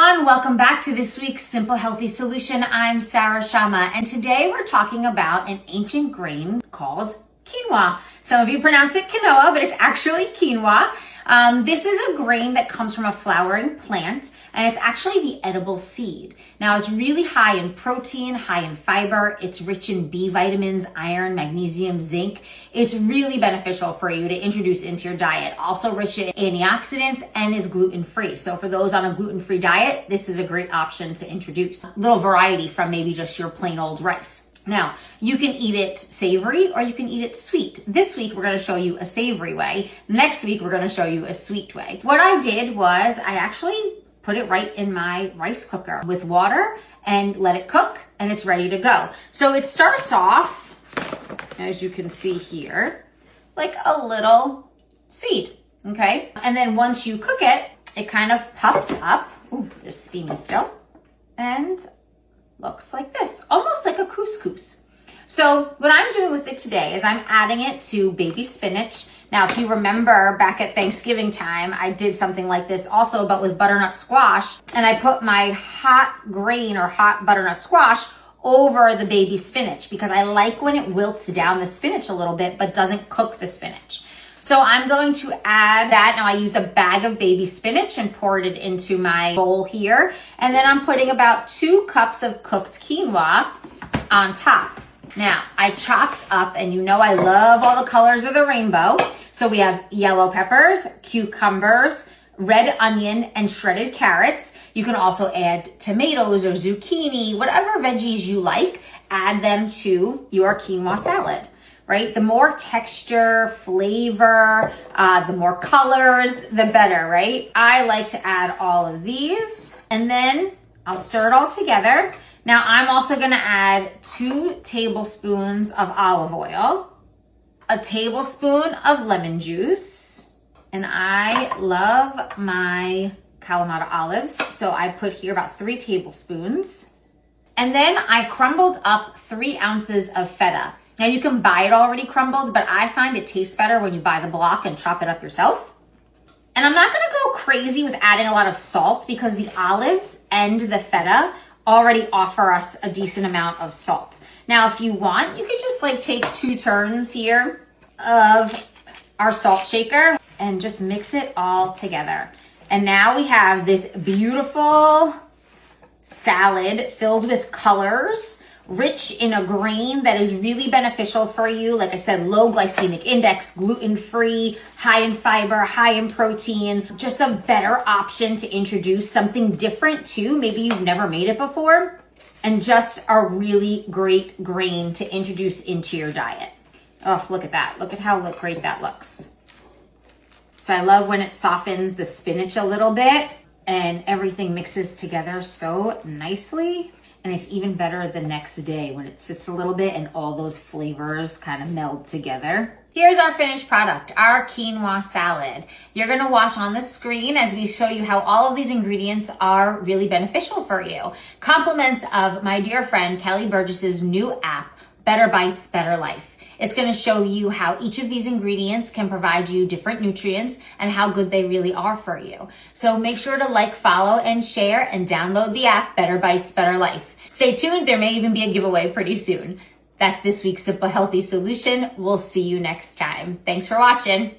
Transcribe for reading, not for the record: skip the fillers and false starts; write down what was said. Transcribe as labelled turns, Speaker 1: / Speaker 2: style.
Speaker 1: everyone, welcome back to this week's Simple Healthy Solution. I'm Sara Shama, and today we're talking about an ancient grain called quinoa. Some of you pronounce it quinoa, but it's actually quinoa. This is a grain that comes from a flowering plant, and it's actually the edible seed. Now, it's really high in protein, high in fiber. It's rich in B vitamins, iron, magnesium, zinc. It's really beneficial for you to introduce into your diet. Also rich in antioxidants and is gluten-free. So for those on a gluten-free diet, this is a great option to introduce. A little variety from maybe just your plain old rice. Now, you can eat it savory or you can eat it sweet. This week, we're gonna show you a savory way. Next week, we're gonna show you a sweet way. What I did was I actually put it right in my rice cooker with water and let it cook, and it's ready to go. So it starts off, as you can see here, like a little seed, okay? And then once you cook it, it kind of puffs up. Ooh, just steamy still. And looks like this, almost like a couscous. So what I'm doing with it today is I'm adding it to baby spinach. Now, if you remember back at Thanksgiving time, I did something like this also, but with butternut squash, and I put my hot grain or hot butternut squash over the baby spinach because I like when it wilts down the spinach a little bit, but doesn't cook the spinach. So I'm going to add that. Now I used a bag of baby spinach and poured it into my bowl here. And then I'm putting about 2 cups of cooked quinoa on top. Now I chopped up, and you know I love all the colors of the rainbow. So we have yellow peppers, cucumbers, red onion, and shredded carrots. You can also add tomatoes or zucchini, whatever veggies you like, add them to your quinoa salad. Right? The more texture, flavor, the more colors, the better, right? I like to add all of these, and then I'll stir it all together. Now I'm also gonna add 2 tablespoons of olive oil, a tablespoon of lemon juice, and I love my Kalamata olives, so I put here about 3 tablespoons. And then I crumbled up 3 ounces of feta. Now you can buy it already crumbled, but I find it tastes better when you buy the block and chop it up yourself. And I'm not gonna go crazy with adding a lot of salt because the olives and the feta already offer us a decent amount of salt. Now, if you want, you could just like take 2 turns here of our salt shaker and just mix it all together. And now we have this beautiful salad filled with colors, rich in a grain that is really beneficial for you. Like I said, low glycemic index, gluten-free, high in fiber, high in protein, just a better option to introduce something different too. Maybe you've never made it before, and just a really great grain to introduce into your diet. Oh, look at that. Look at how great that looks. So I love when it softens the spinach a little bit and everything mixes together so nicely. And it's even better the next day when it sits a little bit and all those flavors kind of meld together. Here's our finished product, our quinoa salad. You're gonna watch on the screen as we show you how all of these ingredients are really beneficial for you. Compliments of my dear friend Kelly Burgess's new app, BetterBites HealthyLife. It's gonna show you how each of these ingredients can provide you different nutrients and how good they really are for you. So make sure to like, follow, and share, and download the app, BetterBites HealthyLife. Stay tuned, there may even be a giveaway pretty soon. That's this week's Simple Healthy Solution. We'll see you next time. Thanks for watching.